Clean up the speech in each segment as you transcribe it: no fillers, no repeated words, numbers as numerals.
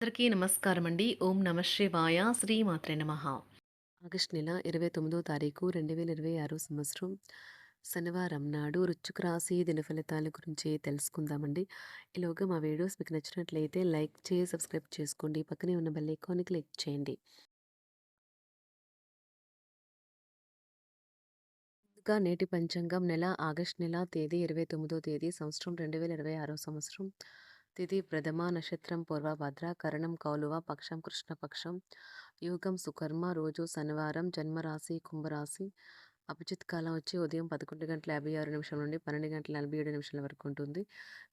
అందరికీ నమస్కారం అండి. ఓం నమ శివాయ. శ్రీమాత్రే నమః. ఆగస్టు నెల 29వ తారీఖు 2026 సంవత్సరం శనివారం నాడు వృశ్చిక రాశి దిన ఫలితాల గురించి తెలుసుకుందామండి. ఈలోగా మా వీడియోస్ మీకు నచ్చినట్లయితే లైక్ చేసి సబ్స్క్రైబ్ చేసుకోండి. పక్కనే ఉన్న బెల్ ఐకాన్ని క్లిక్ చేయండి. ముందుగా నేటి పంచాంగం నెల ఆగస్టు నెల తేదీ 29వ తేదీ సంవత్సరం 2026 సంవత్సరం తిథి ప్రథమ నక్షత్రం పూర్వభద్ర కరణం కౌలువ పక్షం కృష్ణపక్షం యోగం సుకర్మ రోజు శనివారం జన్మరాశి కుంభరాశి అభిజిత్ కాలం వచ్చి ఉదయం 11:56 నుండి 12:47 వరకు ఉంటుంది.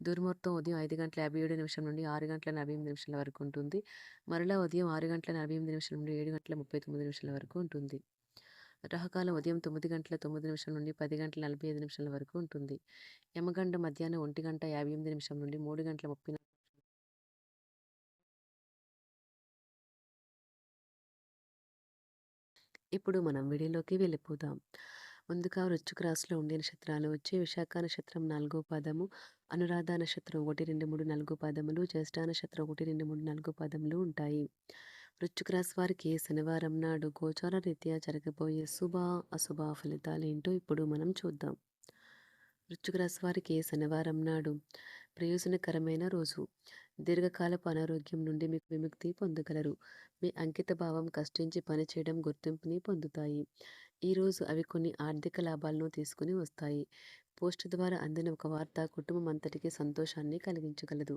దుర్ముహూర్తం ఉదయం 5:57 నుండి 6:48 వరకు ఉంటుంది. మరలా ఉదయం 6:48 నుండి 7:39 వరకు ఉంటుంది. రాహుకాలం ఉదయం 9:09 నుండి 10:45 వరకు ఉంటుంది. యమగండ మధ్యాహ్నం 1:58 నుండి 3:30. ఇప్పుడు మనం వీడియోలోకి వెళ్ళిపోదాం. ముందుగా వృశ్చిక రాశిలో ఉండే నక్షత్రాలు వచ్చి విశాఖ నక్షత్రం 4వ పాదము, అనురాధ నక్షత్రం 1, 2, 3, 4 పాదములు, జ్యేష్ఠ నక్షత్రం 1, 2, 3, 4 పాదములు ఉంటాయి. వృశ్చిక రాశి వారికి శనివారం నాడు గోచార రీత్యా జరగబోయే శుభ అశుభ ఫలితాలేంటో ఇప్పుడు మనం చూద్దాం. వృశ్చిక రాశి వారికి శనివారం నాడు ప్రయోజనకరమైన రోజు. దీర్ఘకాలపు అనారోగ్యం నుండి మీకు విముక్తి పొందగలరు. మీ అంకిత భావం కష్టించి పనిచేయడం గుర్తింపుని పొందుతాయి. ఈరోజు అవి కొన్ని ఆర్థిక లాభాలను తీసుకుని వస్తాయి. పోస్ట్ ద్వారా అందిన ఒక వార్త కుటుంబం అంతటికి సంతోషాన్ని కలిగించగలదు.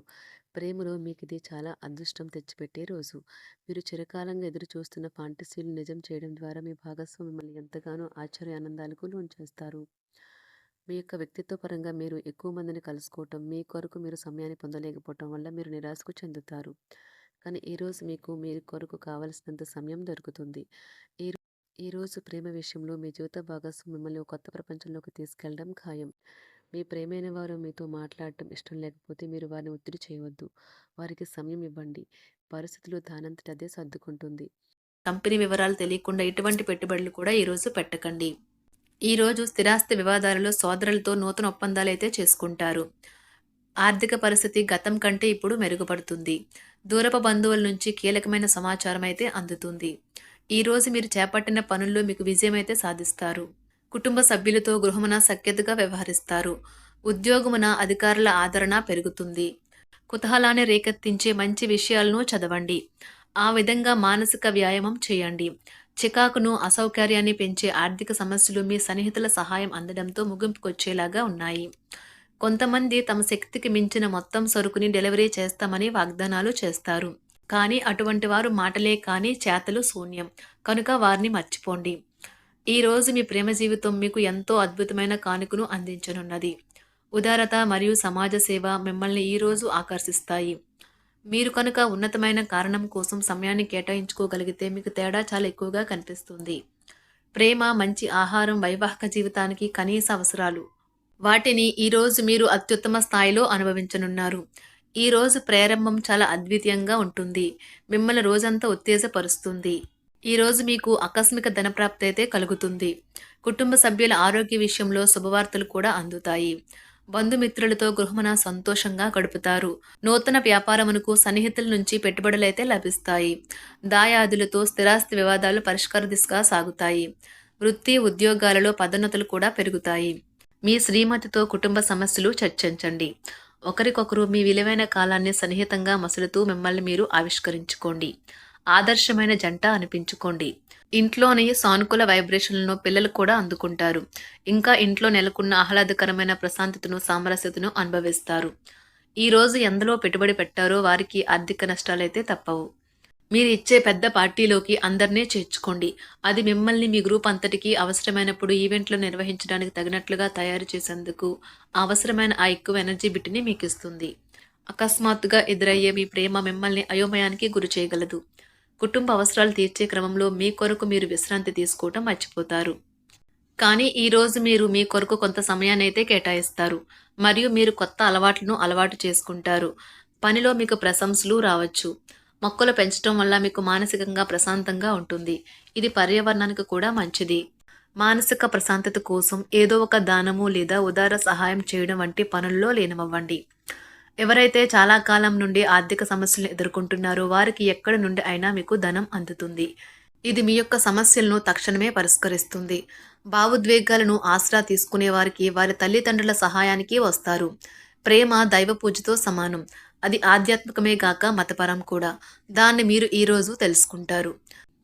ప్రేమలో మీకు ఇది చాలా అదృష్టం తెచ్చిపెట్టే రోజు. మీరు చిరకాలంగా ఎదురు చూస్తున్న ఫాంటసీలు నిజం చేయడం ద్వారా మీ భాగస్వామి మిమ్మల్ని ఎంతగానో ఆశ్చర్యానందాలకు లోన్చేస్తారు. మీ యొక్క వ్యక్తిత్వ పరంగా మీరు ఎక్కువ మందిని కలుసుకోవటం, మీ కొరకు మీరు సమయాన్ని పొందలేకపోవటం వల్ల మీరు నిరాశకు చెందుతారు. కానీ ఈరోజు మీకు మీ కొరకు కావలసినంత సమయం దొరుకుతుంది. ఈ ఈరోజు ప్రేమ విషయంలో మీ జీవిత భాగస్వామి మిమ్మల్ని ఒక కొత్త ప్రపంచంలోకి తీసుకెళ్లడం ఖాయం. మీ ప్రేమైన వారు మీతో మాట్లాడటం ఇష్టం లేకపోతే మీరు వారిని ఒత్తిడి చేయవద్దు. వారికి సమయం ఇవ్వండి. పరిస్థితులు దానంతట అదే సర్దుకుంటుంది. కంపెనీ వివరాలు తెలియకుండా ఎటువంటి పెట్టుబడులు కూడా ఈరోజు పెట్టకండి. ఈరోజు స్థిరాస్తి వివాదాలలో సోదరులతో నూతన ఒప్పందాలైతే చేసుకుంటారు. ఆర్థిక పరిస్థితి గతం కంటే ఇప్పుడు మెరుగుపడుతుంది. దూరపు బంధువుల నుంచి కీలకమైన సమాచారం అయితే అందుతుంది. ఈరోజు మీరు చేపట్టిన పనుల్లో మీకు విజయం అయితే సాధిస్తారు. కుటుంబ సభ్యులతో గృహమున సఖ్యతగా వ్యవహరిస్తారు. ఉద్యోగమున అధికారుల ఆదరణ పెరుగుతుంది. కుతూహలాన్ని రేకెత్తించే మంచి విషయాలను చదవండి. ఆ విధంగా మానసిక వ్యాయామం చేయండి. చికాకును అసౌకర్యాన్ని పెంచే ఆర్థిక సమస్యలు మీ సన్నిహితుల సహాయం అందడంతో ముగింపుకొచ్చేలాగా ఉన్నాయి. కొంతమంది తమ శక్తికి మించిన మొత్తం సరుకుని డెలివరీ చేస్తామని వాగ్దానాలు చేస్తారు. కానీ అటువంటి వారు మాటలే కానీ చేతలు శూన్యం. కనుక వారిని మర్చిపోండి. ఈరోజు మీ ప్రేమ జీవితం మీకు ఎంతో అద్భుతమైన కానుకను అందించనున్నది. ఉదారత మరియు సమాజ సేవ మిమ్మల్ని ఈరోజు ఆకర్షిస్తాయి. మీరు కనుక ఉన్నతమైన కారణం కోసం సమయాన్ని కేటాయించుకోగలిగితే మీకు తేడా చాలా ఎక్కువగా కనిపిస్తుంది. ప్రేమ, మంచి ఆహారం వైవాహిక జీవితానికి కనీస అవసరాలు. వాటిని ఈరోజు మీరు అత్యుత్తమ స్థాయిలో అనుభవించనున్నారు. ఈరోజు ప్రారంభం చాలా అద్వితీయంగా ఉంటుంది. మిమ్మల్ని రోజంతా ఉత్తేజపరుస్తుంది. ఈరోజు మీకు ఆకస్మిక ధనప్రాప్తి అయితే కలుగుతుంది. కుటుంబ సభ్యుల ఆరోగ్య విషయంలో శుభవార్తలు కూడా అందుతాయి. బంధుమిత్రులతో గృహమున సంతోషంగా గడుపుతారు. నూతన వ్యాపారమునకు సన్నిహితుల నుంచి పెట్టుబడులైతే లభిస్తాయి. దాయాదులతో స్థిరాస్తి వివాదాలు పరిష్కార దిశగా సాగుతాయి. వృత్తి ఉద్యోగాలలో పదోన్నతులు కూడా పెరుగుతాయి. మీ శ్రీమతితో కుటుంబ సమస్యలు చర్చించండి. ఒకరికొకరు మీ విలువైన కాలాన్ని సన్నిహితంగా మసులుతూ మిమ్మల్ని మీరు ఆవిష్కరించుకోండి. ఆదర్శమైన జంట అనిపించుకోండి. ఇంట్లోని సానుకూల వైబ్రేషన్లను పిల్లలు కూడా అందుకుంటారు. ఇంకా ఇంట్లో నెలకొన్న ఆహ్లాదకరమైన ప్రశాంతతను, సామరస్యతను అనుభవిస్తారు. ఈరోజు ఎందులో పెట్టుబడి పెట్టారో వారికి ఆర్థిక నష్టాలైతే తప్పవు. మీరు ఇచ్చే పెద్ద పార్టీలోకి అందరినీ చేర్చుకోండి. అది మిమ్మల్ని మీ గ్రూప్ అంతటికీ అవసరమైనప్పుడు ఈవెంట్లు నిర్వహించడానికి తగినట్లుగా తయారు చేసేందుకు అవసరమైన ఆ ఎక్కువ ఎనర్జీ బిట్ని మీకు ఇస్తుంది. అకస్మాత్తుగా ఎదురయ్యే మీ ప్రేమ మిమ్మల్ని అయోమయానికి గురి చేయగలదు. కుటుంబ అవసరాలు తీర్చే క్రమంలో మీ కొరకు మీరు విశ్రాంతి తీసుకోవటం మర్చిపోతారు. కానీ ఈరోజు మీరు మీ కొరకు కొంత సమయాన్ని అయితే కేటాయిస్తారు. మరియు మీరు కొత్త అలవాట్లను అలవాటు చేసుకుంటారు. పనిలో మీకు ప్రశంసలు రావచ్చు. మొక్కలు పెంచడం వల్ల మీకు మానసికంగా ప్రశాంతంగా ఉంటుంది. ఇది పర్యావరణానికి కూడా మంచిది. మానసిక ప్రశాంతత కోసం ఏదో ఒక దానము లేదా ఉదార సహాయం చేయడం వంటి పనుల్లో లీనమవ్వండి. ఎవరైతే చాలా కాలం నుండి ఆర్థిక సమస్యలను ఎదుర్కొంటున్నారో వారికి ఎక్కడి నుండి అయినా మీకు ధనం అందుతుంది. ఇది మీ యొక్క సమస్యలను తక్షణమే పరిష్కరిస్తుంది. భావోద్వేగాలను ఆసరా తీసుకునే వారికి వారి తల్లిదండ్రుల సహాయానికి వస్తారు. ప్రేమ దైవ పూజతో సమానం. అది ఆధ్యాత్మికమే గాక మతపరం కూడా. దాన్ని మీరు ఈరోజు తెలుసుకుంటారు.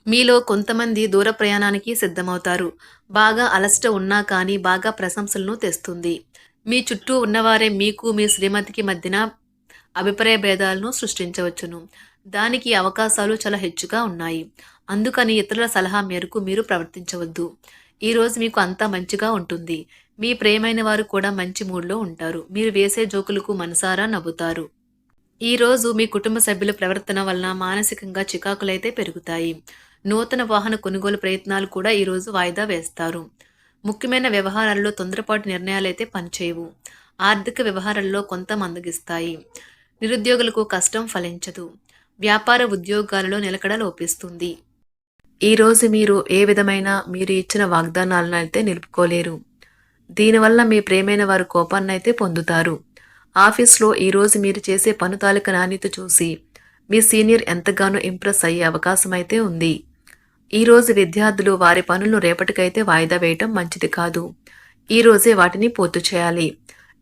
మీలో కొంతమంది దూర ప్రయాణానికి సిద్ధమవుతారు. బాగా అలసట ఉన్నా కానీ బాగా ప్రశంసలను తెస్తుంది. మీ చుట్టూ ఉన్నవారే మీకు మీ శ్రీమతికి మధ్యన అభిప్రాయ భేదాలను సృష్టించవచ్చును. దానికి అవకాశాలు చాలా హెచ్చుగా ఉన్నాయి. అందుకని ఇతరుల సలహా మేరకు మీరు ప్రవర్తించవద్దు. ఈరోజు మీకు అంతా మంచిగా ఉంటుంది. మీ ప్రియమైన వారు కూడా మంచి మూడ్లో ఉంటారు. మీరు వేసే జోకులకు మనసారా నవ్వుతారు. ఈరోజు మీ కుటుంబ సభ్యుల ప్రవర్తన వలన మానసికంగా చికాకులైతే పెరుగుతాయి. నూతన వాహన కొనుగోలు ప్రయత్నాలు కూడా ఈరోజు వాయిదా వేస్తారు. ముఖ్యమైన వ్యవహారాల్లో తొందరపాటు నిర్ణయాలైతే పనిచేయవు. ఆర్థిక వ్యవహారాల్లో కొంత మందగిస్తాయి. నిరుద్యోగులకు కష్టం ఫలించదు. వ్యాపార ఉద్యోగాలలో నిలకడ లోపిస్తుంది. ఈరోజు మీరు ఏ విధమైన మీరు ఇచ్చిన వాగ్దానాలను అయితే నిలుపుకోలేరు. దీనివల్ల మీ ప్రేమైన వారు కోపాన్నైతే పొందుతారు. ఆఫీస్లో ఈరోజు మీరు చేసే పను తాలూకా నాణ్యత చూసి మీ సీనియర్ ఎంతగానో ఇంప్రెస్ అయ్యే అవకాశం అయితే ఉంది. ఈరోజు విద్యార్థులు వారి పనులను రేపటికైతే వాయిదా వేయటం మంచిది కాదు. ఈరోజే వాటిని పూర్తి చేయాలి.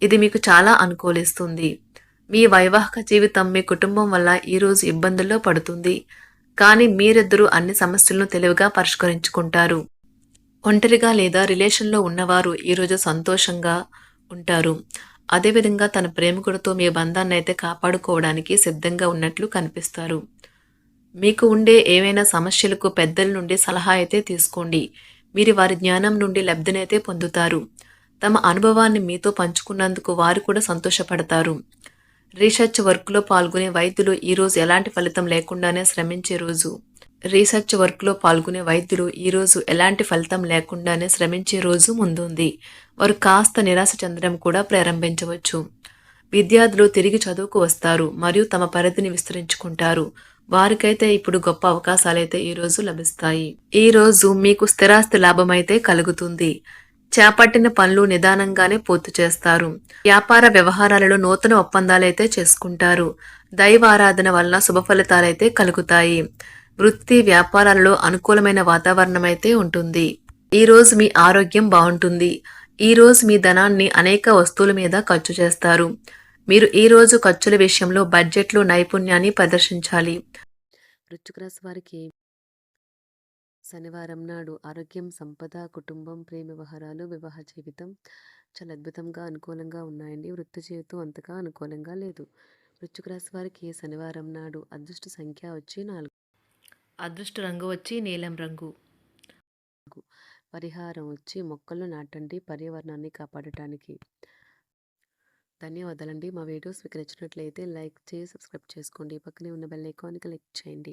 ఇది మీకు చాలా అనుకూలిస్తుంది. మీ వైవాహిక జీవితం మీ కుటుంబం వల్ల ఈరోజు ఇబ్బందుల్లో పడుతుంది. కానీ మీరిద్దరూ అన్ని సమస్యలను తెలివిగా పరిష్కరించుకుంటారు. ఒంటరిగా లేదా రిలేషన్లో ఉన్నవారు ఈరోజు సంతోషంగా ఉంటారు. అదేవిధంగా తన ప్రేమికుడితో మీ బంధాన్ని అయితే కాపాడుకోవడానికి సిద్ధంగా ఉన్నట్లు కనిపిస్తారు. మీకు ఉండే ఏవైనా సమస్యలకు పెద్దల నుండి సలహా అయితే తీసుకోండి. మీరు వారి జ్ఞానం నుండి లబ్ధినైతే పొందుతారు. తమ అనుభవాన్ని మీతో పంచుకున్నందుకు వారు కూడా సంతోషపడతారు. రీసెర్చ్ వర్క్లో పాల్గొనే వైద్యులు ఈరోజు ఎలాంటి ఫలితం లేకుండానే శ్రమించే రోజు. రీసెర్చ్ వర్క్లో పాల్గొనే వైద్యులు ఈరోజు ఎలాంటి ఫలితం లేకుండానే శ్రమించే రోజు ముందుంది. వారు కాస్త నిరాశ చెందడం కూడా ప్రారంభించవచ్చు. విద్యార్థులు తిరిగి చదువుకు వస్తారు మరియు తమ పరిధిని విస్తరించుకుంటారు. వారికైతే ఇప్పుడు గొప్ప అవకాశాలైతే ఈరోజు లభిస్తాయి. ఈరోజు మీకు స్థిరాస్తి లాభమైతే కలుగుతుంది. చేపట్టిన పనులు నిదానంగానే పూర్తి చేస్తారు. వ్యాపార వ్యవహారాలలో నూతన ఒప్పందాలైతే చేసుకుంటారు. దైవ ఆరాధన వలన శుభ ఫలితాలైతే కలుగుతాయి. వృత్తి వ్యాపారాలలో అనుకూలమైన వాతావరణం అయితే ఉంటుంది. ఈరోజు మీ ఆరోగ్యం బాగుంటుంది. ఈరోజు మీ ధనాన్ని అనేక వస్తువుల మీద ఖర్చు చేస్తారు. మీరు ఈరోజు ఖర్చుల విషయంలో బడ్జెట్లో నైపుణ్యాన్ని ప్రదర్శించాలి. వృశ్చిక రాశి వారికి శనివారం నాడు ఆరోగ్యం, సంపద, కుటుంబం, ప్రేమ వ్యవహారాలు, వివాహ జీవితం చాలా అద్భుతంగా అనుకూలంగా ఉన్నాయండి. వృత్తి జీవితం అంతగా అనుకూలంగా లేదు. వృశ్చిక రాశి వారికి శనివారం నాడు అదృష్ట సంఖ్య వచ్చి 4. అదృష్ట రంగు వచ్చి నీలం రంగు. పరిహారం వచ్చి మొక్కలు నాటండి పర్యావరణాన్ని కాపాడటానికి. ధన్యవాదాలండి. మా వీడియోస్ మీకు నచ్చినట్లయితే లైక్ చేసి సబ్స్క్రైబ్ చేసుకోండి. పక్కనే ఉన్న బెల్ ఐకాన్ని క్లిక్ చేయండి.